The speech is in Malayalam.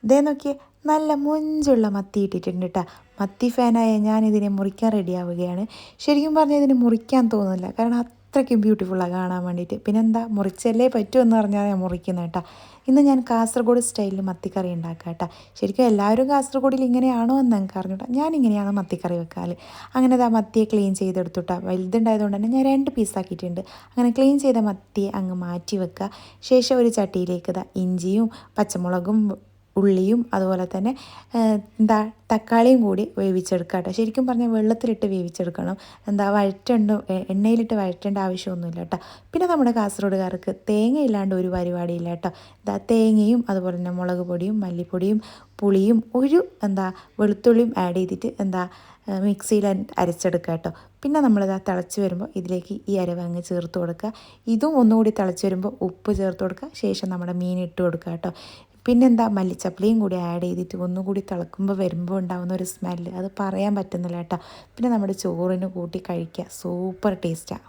ഇതേ നോക്കിയേ നല്ല മൊഞ്ചുള്ള മത്തി ഇട്ടിട്ടുണ്ട് കേട്ടോ. മത്തി ഫാനായ ഞാനിതിനെ മുറിക്കാൻ റെഡിയാവുകയാണ്. ശരിക്കും പറഞ്ഞാൽ ഇതിന് മുറിക്കാൻ തോന്നുന്നില്ല, കാരണം അത്രയ്ക്കും ബ്യൂട്ടിഫുള്ളാണ് കാണാൻ വേണ്ടിയിട്ട്. പിന്നെ എന്താ, മുറിച്ചല്ലേ പറ്റുമെന്ന് പറഞ്ഞാൽ ഞാൻ മുറിക്കുന്നത് കേട്ടോ. ഇന്ന് ഞാൻ കാസർഗോഡ് സ്റ്റൈലിൽ മത്തിക്കറി ഉണ്ടാക്കാം കേട്ടോ. ശരിക്കും എല്ലാവരും കാസർഗോഡിൽ ഇങ്ങനെയാണോ എന്ന് എനിക്ക് അറിഞ്ഞൂട്ടാ. ഞാനിങ്ങനെയാണ് മത്തിക്കറി വെക്കാറ്. അങ്ങനെ ആ മത്തിയെ ക്ലീൻ ചെയ്തെടുത്തുട്ടാ. വലുതുണ്ടായതുകൊണ്ട് തന്നെ ഞാൻ 2 പീസാക്കിയിട്ടുണ്ട്. അങ്ങനെ ക്ലീൻ ചെയ്ത മത്തിയെ അങ്ങ് മാറ്റി വെക്കുക. ശേഷം ഒരു ചട്ടിയിലേക്ക് ഇഞ്ചിയും പച്ചമുളകും ഉള്ളിയും അതുപോലെ തന്നെ തക്കാളിയും കൂടി വേവിച്ചെടുക്കുക കേട്ടോ. ശരിക്കും പറഞ്ഞാൽ വെള്ളത്തിലിട്ട് വേവിച്ചെടുക്കണം. എണ്ണയിലിട്ട് വഴറ്റേണ്ട ആവശ്യമൊന്നുമില്ല കേട്ടോ. പിന്നെ നമ്മുടെ കാസർഗോഡുകാർക്ക് തേങ്ങ ഇല്ലാണ്ട് ഒരു പരിപാടിയില്ല കേട്ടോ. തേങ്ങയും അതുപോലെ തന്നെ മുളക് പൊടിയും മല്ലിപ്പൊടിയും പുളിയും വെളുത്തുള്ളിയും ആഡ് ചെയ്തിട്ട് മിക്സിയിൽ അരച്ചെടുക്കുക കേട്ടോ. പിന്നെ നമ്മളിതാ തിളച്ച് വരുമ്പോൾ ഇതിലേക്ക് ഈ അരവ് അങ്ങ് ചേർത്ത് കൊടുക്കുക. ഇതും ഒന്നുകൂടി തിളച്ച് വരുമ്പോൾ ഉപ്പ് ചേർത്ത് കൊടുക്കുക. ശേഷം നമ്മുടെ മീൻ ഇട്ട് കൊടുക്കുക കേട്ടോ. പിന്നെന്താ, മല്ലിച്ചപ്പിലയും കൂടി ആഡ് ചെയ്തിട്ട് ഒന്നുകൂടി വരുമ്പോൾ ഉണ്ടാകുന്ന ഒരു സ്മെല്ല് അത് പറയാൻ പറ്റുന്നില്ല കേട്ടോ. പിന്നെ നമ്മുടെ ചോറിന് കൂട്ടി കഴിക്കുക, സൂപ്പർ ടേസ്റ്റാണ്.